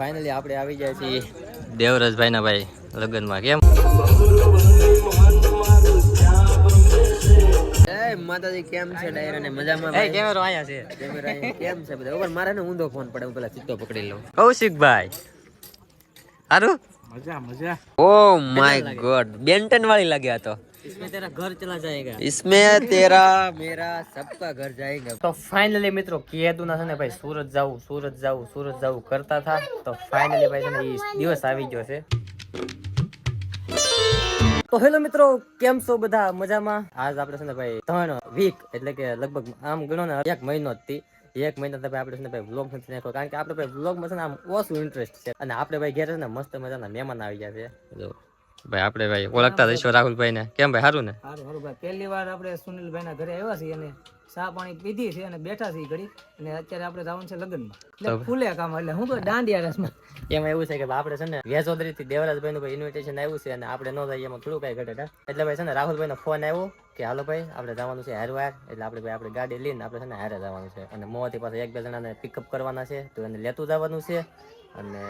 Finally આપણે આવી જાય છીએ દેવરાજભાઈ ના ભાઈ લગ્નમાં. કેમ માતાજી કેમ છે? ડાયરા ને મજામાં? કેમેરો આયા છે. કેમેરા આયા કેમ છે બધા? ઉપર મારે ને ઊંધો ફોન પડે, હું પેલા સીધો પકડી લઉં. કૌશિકભાઈ હારું મજા મજા. ઓ માય ગોડ, બેન્ટન વાળી લાગ્યા તો. इसमें तेरा घर चला जाएगा, इसमें तेरा मेरा सबका घर जाएगा. तो फाइनली મિત્રો કીધું ના છે ને ભાઈ સુરત જાવું કરતા હતા. તો ફાઇનલી ભાઈ છે ને એ દિવસ આવી ગયો છે. તો હેલો મિત્રો, કેમ છો બધા? મજામાં? આજ આપણે છે ને ભાઈ 3 વીક એટલે કે લગભગ આમ ગણો ને 1 મહિનો જ થી. 1 મહિના તો આપણે છે ને ભાઈ વ્લોગ નથી નાખ્યો, કારણ કે આપણે ભાઈ વ્લોગમાં છે ને આમ ઓછું ઇન્ટરેસ્ટ છે. અને આપણે ભાઈ ઘેર છે ને મસ્ત મજાના મહેમાન આવી ગયા છે. જો ભાઈ આપણે ભાઈ ઓળખતા દઈશું રાહુલભાઈ ને. કેમ ભાઈ? સારું ને? સારું ભાઈ. પહેલી વાર આપણે સુનિલભાઈ ના ઘરે આવ્યા છીએ અને ચા પાણી પીધી છે અને બેઠા છીએ ઘડી. અને અત્યારે આપણે જવાનું છે લગ્નમાં, એટલે ફૂલે કામ, એટલે હું તો દાંડિયા રસમાં. એમાં એવું છે કે આપણે છે ને વેજોદરી થી દેવરાજભાઈ નું ઇન્વિટેશન આવ્યું છે અને આપણે ન જઈએ એમાં થોડું કઈ ઘટે. એટલે ભાઈ છે ને રાહુલભાઈ નો ફોન આવ્યો કે હાલો ભાઈ આપણે જવાનું છે હારવાર. એટલે આપણે ભાઈ આપણે ગાડી લઈને આપણે છે ને હારે જવાનું છે અને મોવાથી પાસે 1-2 જણાને પિકઅપ કરવાના છે, તો એને લેતું જવાનું છે. અને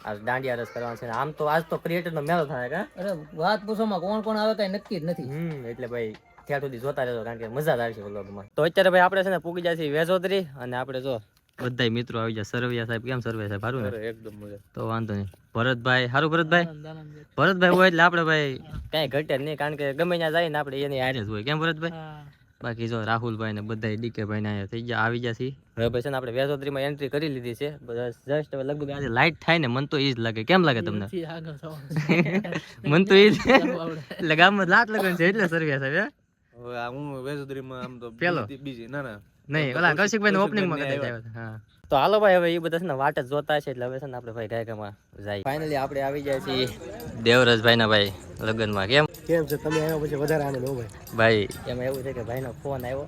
આજ દાંડિયા રસ કરવાનો છે. આમ તો આજ તો ક્રિએટર નો મેળો થાય કે અરે વાત પૂછોમાં કોણ કોણ આવે કઈ નક્કી જ નથી. એટલે ભાઈ ત્યાં સુધી જોતા રહેજો, કારણ કે મજા આવશે વ્લોગમાં. તો અત્યારે ભાઈ આપણે છે ને પૂગી જાય છે વેજોદરી અને આપણે જો બધા મિત્રો આવી જાય. સરવૈયા સાહેબ કેમ? સરવૈયા સાહેબ સારું ને? એકદમ મજા. તો વાંધો નહીં. ભરતભાઈ સારું? ભરતભાઈ હોય એટલે આપણે ભાઈ કઈ ઘટે નહીં, કારણ કે ગમે ત્યાં જાય ને આપણે એની હારે જ હોય. કેમ ભરતભાઈ? બાકી જો રાહુલભાઈ ને બધા ડીકે ભાઈ ને થઈ ગયા આવી ગયા છે. હવે પછી ને આપણે વેજોદરીમાં એન્ટ્રી કરી લીધી છે. જસ્ટ હવે લગભગ આજે લાઈટ થાય ને મન તો એ જ લાગે. કેમ લાગે તમને? મન તો એ જ એટલે ગામમાં લાટ લગન છે એટલે સરવૈયા સાહેબ. હું વેજોદરીમાં આમ તો પેલો બીજી ના નહીં, ઓલા કૌશિકભાઈ નું ઓપનિંગ માં કદાચ આવ્યા. હા તો હાલો ભાઈ, હવે એ બધા છે ને વાટ જ જોતા છે. એટલે હવે છે ને આપણે ભાઈ ગાયકામાં જાય. ફાઇનલી આપણે આવી જાય છીએ દેવરાજભાઈ ના ભાઈ લગ્નમાં. કેમ કેમ છે? તમે આવ્યા પછી વધારે આનંદ હો ભાઈ. ભાઈ એમાં એવું છે કે ભાઈ નો ફોન આવ્યો.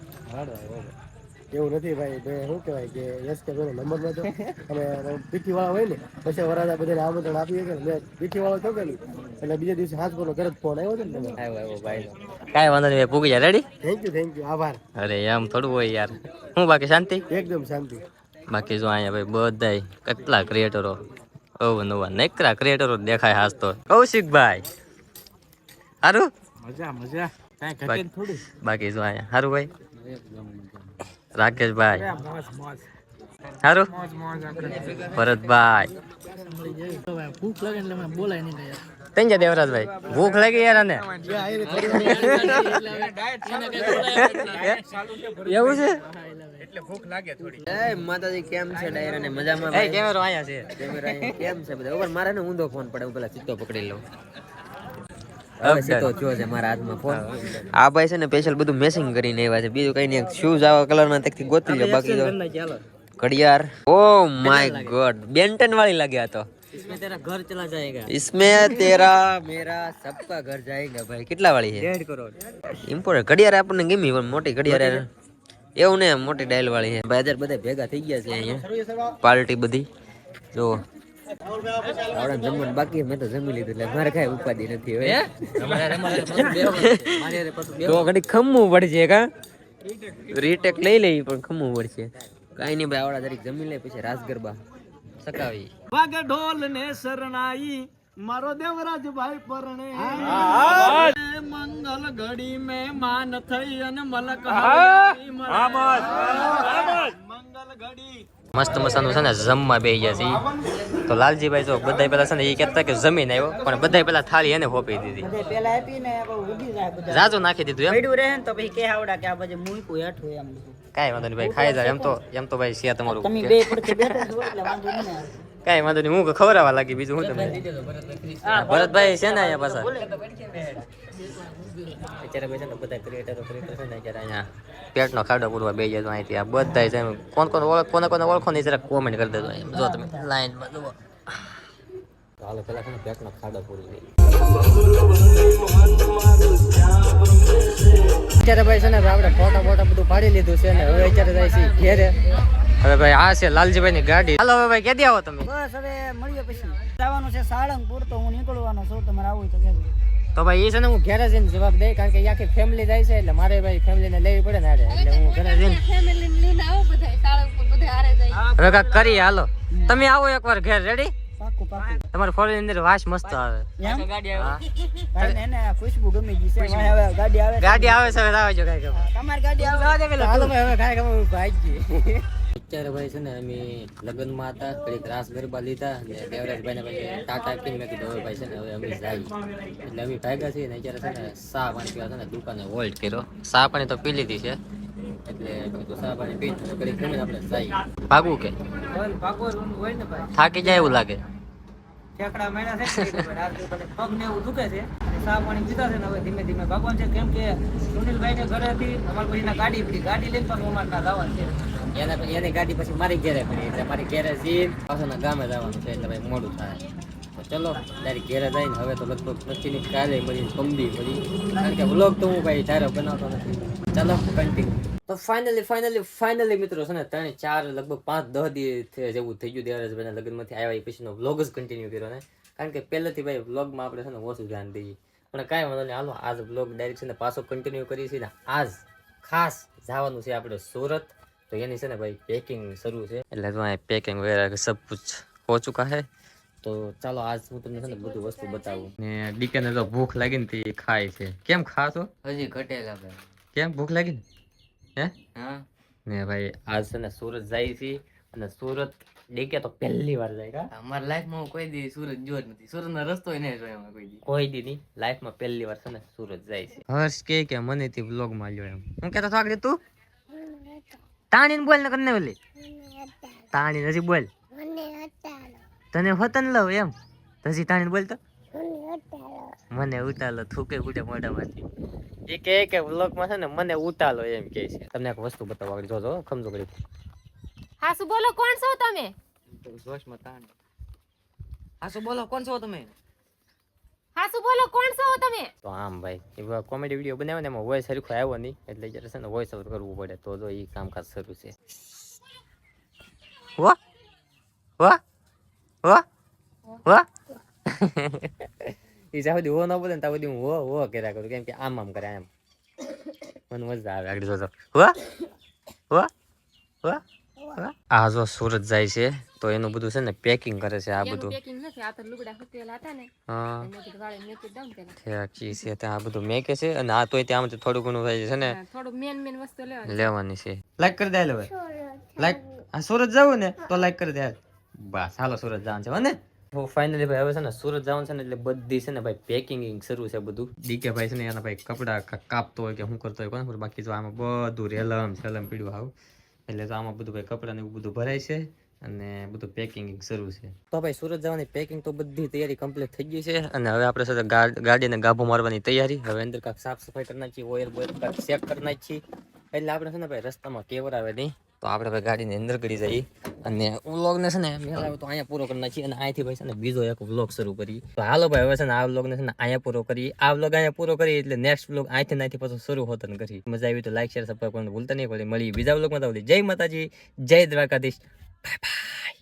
એવું નથી ભાઈ, શું કહેવાય કે એસકે નો નંબર નતો અને પીઠી વાળા હોય ને પછી વરાદા બધાને આમંત્રણ આપી કે મેં પીઠી વાળો થયો ગયેલી એટલે બીજા દિવસે હાથ બોલો ઘરે ફોન આવ્યો છે ને. આવ્યો ભાઈ કાંઈ વાંધો નહીં, પૂગી જાય. રેડી? થેન્ક યુ આભાર. અરે એમ થોડું હોય યાર. હું બાકી શાંતિ? એકદમ શાંતિ. બાકી જો અહીંયા ભાઈ બધાય કેટલા ક્રિએટરો નવા નકરા ક્રિએટરો દેખાય. હાસ તો કૌશિકભાઈ સારું મજા મજા. કાંઈ ઘટે થોડું. બાકી જો અહીંયા સારું ભાઈ રાકેશભાઈ સારું. ભરતભાઈ ભૂખ લાગે એટલે મને બોલાય નહીં યાર. તઈ જા દેવરાજભાઈ, ભૂખ લાગી યાર. આને એવું છે એટલે ભૂખ લાગે થોડી. એ માતાજી કેમ છે? ડાયરા ને મજામાં? એ કેમેરો આયા છે. કેમેરા આયા કેમ છે બધા? ઉપર મારે ને ઊંધો ફોન પડે, હું પેલા સીધો પકડી લઉં. હવે સીધો થયો છે મારા હાથમાં ફોન. આ ભાઈ છે ને સ્પેશિયલ બધું મેસિંગ કરીને આવ્યા છે, બીજું કઈ નહીં. શૂઝ આવા કલરના તેકથી ગોતી લો. બાકી તો ઘડિયાળ. ઓ માય ગોડ, બેન્ટન વાળી લાગ્યા તો. इसमें तेरा घर चला जाएगा, इसमें तेरा मेरा सबका घर जाएगा. ભાઈ કેટલા વાળી છે? 1.5 કરોડ. ઇમ્પોર્ટ ઘડિયાળ આપણને ગમી પણ મોટી ઘડિયાળ એવું ને મોટી ડાયલ વાળી છે. 2000 બધા ભેગા થઈ ગયા છે અહીંયા પાર્ટી બધી. જો આવડા જમવાનું બાકી, મેં તો જમી લીધું એટલે મારે કઈ ઉપાધિ નથી. હવે તો ઘડી ખમવું પડશે. કા રીટેક લઈ લઈ પણ ખમવું પડશે. કઈ નહીં ભાઈ, આવડા જરીક જમી લે પછી રાસ ગરબા સકાવી. વાગે ઢોલ ને શરણાઈ મારો દેવરાજ ભાઈ પરણે મંગલ ઘડી મે માન થઈ અને મલક મંગલ ઘડી. મસ્ત મસાનું છે ને જમવા બેસી ગયા છે. તો લાલજીભાઈ જો બધા પેલા છે ને એ કહેતા કે જમીન આવ્યો, પણ બધા પેલા થાળી એને હોપી દીધી. પેલા આપીને ઉડી જાય બધા જાજુ નાખી દીધું એમ. પડ્યું રહે ને તો પછી કે આવડા કે આ બાજુ મૂકું હેઠું એમ. કાંઈ વાંધો નહીં ભાઈ, ખાઈ જાય. એમ તો ભાઈ છે તમારું. તમે બે પડખે બેઠા છો એટલે વાંધો નહીં. કાંઈ વાંધો નહીં, હું ખવડાવવા લાગી. બીજું હું તમે ભરતભાઈ છે ને અહીંયા પાછા અત્યારે ભાઈ છે ને બધા ક્રિએટરો છે ને અત્યારે અહીંયા પેટનો ખાડો પૂરવા બે જાય. અહીંથી આ બધા છે કોને ઓળખો નહીં જરાક કોમેન્ટ કરી દેજો. જો તમે લાઈનમાં જુઓ. હાલો પેલા છે ને પેટનો ખાડો પૂરી દઈએ. અત્યારે ભાઈ છે ને આપણે ફોટા બધું પાડી લીધું છે ને હવે અત્યારે જાય છે ઘેરે. હવે ભાઈ આ છે લાલજીભાઈ ની ગાડી. હાલો હવે ભાઈ ક્યાંથી આવો તમે? બસ હવે મળીએ પછી. જવાનું છે સાળંગપુર, તો હું નીકળવાનો છું. તમારે આવું તો કહેજો. તો ભાઈ એ છે ને હું ઘરે જઈને જવાબ દઈ, કારણ કે આખી ફેમિલી જાય છે એટલે મારે ભાઈ ફેમિલીને લેવી પડે ને. એટલે હું ઘરે જઈને ફેમિલી લઈને આવો બધા સાળંગપુર બધા હારે જાય. હવે કાંઈક કરીએ. હાલો તમે આવો એકવાર ઘેર. રેડી? તમારે ફોર ની અંદર વાસ મસ્ત આવે. ગાડી આવે એને ખુશ્બુ ગમી ગઈ છે. હવે ગાડી આવે ગાડી આવે છે, હવે આવજો કાઈ ગમે. તમારી ગાડી આવે હાલો ભાઈ હવે કાઈ ગમે ભાઈ અત્યારે ભાઈ છે ને અમે લગ્નમાં હતા, ઘડીક રાસ ગરબા લીધા અને દેવરાજભાઈ ને પછી ટાટા આપીને મેં કીધું હવે ભાઈ છે ને હવે અમે જાય એટલે અમે ભાગ્યા છીએ ને અત્યારે છે ને ચા પાણી પીવા છે ને દુકાને હોલ્ડ કર્યો. ચા પાણી તો પી લીધી છે એટલે કીધું ચા પાણી પી ઘડીક જમીને આપણે જઈએ. ભાગવું કે ભાગવા હોય ને ભાઈ થાકી જાય એવું લાગે. ઠેકડા મહિના છે ને રાત્રે પગ ને એવું દુખે છે અને ચા પાણી પીધા છે ને હવે ધીમે ધીમે ભાગવાન છે. કેમ કે સુનિલભાઈ ને ઘરેથી અમારી પછી ગાડી પડી, ગાડી લઈને પાછું અમારે ત્યાં જવાનું છે. એની ગાડી પછી મારી ઘેરે પડી એટલે મારી ઘેરે જઈને પાછળના ગામે જવાનું છે એટલે ભાઈ મોડું થાય. તો ચલો તારી ઘેરે જઈને હવે તો લગભગ નક્કી કાલે મળી કમદી મળી, કારણ કે વ્લોગ તો હું ભાઈ ધારો બનાવતો નથી. ચાલો કન્ટિન્યુ. તો ફાઇનલી મિત્રો છે ને 3-4 લગભગ 5-10 દી જેવું થઈ ગયું દેવરાજભાઈના લગ્નમાંથી આવ્યા પછીનો વ્લોગ જ કન્ટિન્યુ કર્યો ને, કારણ કે પહેલેથી ભાઈ વ્લોગમાં આપણે છે ને ઓછું ધ્યાન દઈએ. પણ કાંઈ વાંધો નહીં, હાલો આજ વ્લોગ ડાયરેક્ટ છે ને પાછો કન્ટિન્યુ કરીએ છીએ ને. આજ ખાસ જવાનું છે આપણે સુરત, તો એની છે ને ભાઈ પેકિંગ શરૂ છે એટલે તો અહીં પેકિંગ વગેરે સબ કુછ હો ચુકા હે. તો ચાલો આજ હું તમને છે ને બધું વસ્તુ બતાવું. ને ડીકેને તો ભૂખ લાગી ને તે ખાય છે. કેમ ખાશો? હજી ઘટેલા ભાઈ. કેમ ભૂખ લાગી ને? હે હા ને ભાઈ આજ છે ને સુરત જાય છે અને સુરત ડીકે તો પહેલી વાર જાય. કા અમારા લાઈફમાં હું કોઈ દી સુરત જોયો જ નથી. સુરતનો રસ્તો ય નહીં જોયો અમે કોઈ દી નહીં, લાઈફમાં પહેલી વાર છે ને સુરત જાય છે. હર્ષ કે મને થી વ્લોગ માં લ્યો એમ. હું કહેતો આગળ તું તાણીને બોલ ને કરને ઓલી તાણી હજી બોલ તને વતન લવ એમ હજી તાણીને બોલ તો મને ઉતાલો થૂકે ઉડે મોઢામાંથી. એ કે વ્લોગ માં છે ને મને ઉતાલો એમ કે છે. તમને એક વસ્તુ બતાવવા આગળ જોજો ખમજો ઘડી. હા શું બોલો, કોણ છો તમે? જોશમાં તાણી. હા શું બોલો, કોણ છો તમે? હા શું બોલો, કોણ છો તમે? તો આમ ભાઈ એ કોમેડી વિડીયો બનાવે ને એમાં વોઇસ હરખો આવ્યો નહીં એટલે જયારે છે ને વોઇસ ઓવર કરવું પડે તો જો એ કામકાજ શરૂ છે. વાહ વાહ વાહ વાહ એ જ્યાં સુધી હો ન બોલે ને ત્યાં સુધી હું હો કર્યા કરું, કેમ કે આમ કરે એમ મને મજા આવે. આગળ જોજો વાહ વાહ વાહ વાહ. આ જો સુરત જાય છે તો એનું બધું છે ને પેકિંગ કરે છે. આ બધું પેકિંગ નથી, આ તો લુગડા સુકેલા હતા ને હા મેં કીધું વાળે મેકી દઉં પેલા. ઠેકી છે ત્યાં આ બધું મેકે છે અને આ તોય ત્યાં થોડું ઘણું થાય છે ને થોડું મેન વસ્તુ લેવાની છે. લાઈક કરી દે હવે લાઈક. આ સુરત જવું ને તો લાઈક કરી દે. બસ હાલો સુરત જવાનું છે ને. ફાઇનલી ભાઈ હવે છે ને સુરત જવાનું છે ને એટલે બધી છે ને ભાઈ પેકિંગ શરૂ છે બધું. ડીકે ભાઈ છે ને એના ભાઈ કપડા કાપતો હોય કે શું કરતો હોય કોણ, બાકી જો આમાં બધું રેલમ સેલમ પીડ્યું આવું એટલે તો આમાં બધું ભાઈ કપડા ને એવું બધું ભરાય છે અને બધું પેકિંગ શરૂ છે. તો ભાઈ સુરત જવાની પેકિંગ તો બધી તૈયારી કમ્પ્લીટ થઈ ગઈ છે અને હવે આપણે સાથે ગાડીને ગાભો મારવાની તૈયારી. હવે અંદર કાંઈક સાફ સફાઈ કરી નાખી, ઓઇલ બોઇલ કાંઈક ચેક કરી નાખી એટલે આપણે છે ને ભાઈ રસ્તામાં કેવર આવે નહીં તો આપણે ભાઈ ગાડીની અંદર કરી જઈએ અને વ્લોગને છે ને મેળાવે તો અહીંયા પૂરો કરી નાખીએ અને અહીંથી ભાઈ છે ને બીજો એક વ્લોગ શરૂ કરીએ. તો હાલો ભાઈ હવે છે ને આ વ્લોગને છે ને અહીંયા પૂરો કરીએ. આ વ્લોગ અહીંયા પૂરો કરીએ એટલે નેક્સ્ટ વ્લોગ અહીંથી પાછું શરૂ હોતો ને કરી. મજા આવી તો લાઈક શેર સબસ્ક્રાઈબ કરવાનું ભૂલતા નહીં. મળી બીજા વ્લોગમાં તો જય માતાજી, જય દ્વારકાધીશ, બાય બાય.